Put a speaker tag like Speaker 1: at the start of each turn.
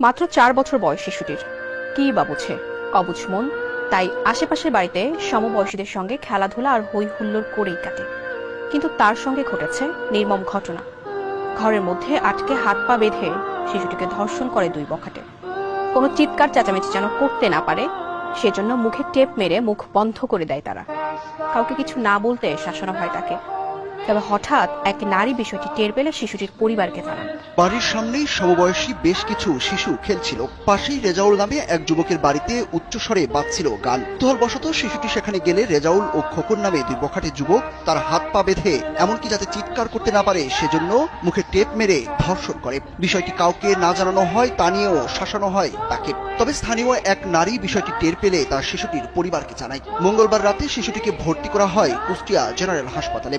Speaker 1: মাত্র 4 বছর বয়স শিশুটির, কি বা বুঝে, অবুঝ মন। তাই আশেপাশের বাড়িতে সমবয়সীদের সঙ্গে খেলাধুলা আর হই হুল্লোড় করেই কাটে। কিন্তু তার সঙ্গে ঘটেছে নির্মম ঘটনা। ঘরের মধ্যে আটকে হাত পা বেঁধে শিশুটিকে ধর্ষণ করে 2 বখাটে। কোনো চিৎকার চেঁচামেচি যেন করতে না পারে সেজন্য মুখে টেপ মেরে মুখ বন্ধ করে দেয় তারা। কাউকে কিছু না বলতে শাসানো হয় তাকে। তবে হঠাৎ এক নারী বিষয়টি টের পেলে শিশুটির পরিবারকে জানান।
Speaker 2: বাড়ির সামনেই সমবয়সী বেশ কিছু শিশু খেলছিল। পাশেই রেজাউল নামে এক যুবকের বাড়িতে উচ্চস্বরে বাজছিল গান। কুতূহলবশত শিশুটি সেখানে গেলে রেজাউল ও খোকন নামে 2 বখাটে যুবক তার হাত পা বেঁধে এমনকি যাতে চিৎকার করতে না পারে সেজন্য মুখে টেপ মেরে ধর্ষণ করে। বিষয়টি কাউকে না জানানো হয় তা নিয়েও শাসানো হয় তাকে। তবে স্থানীয় এক নারী বিষয়টি টের পেলে তার শিশুটির পরিবারকে জানায়। মঙ্গলবার রাতে শিশুটিকে ভর্তি করা হয় কুষ্টিয়া জেনারেল হাসপাতালে।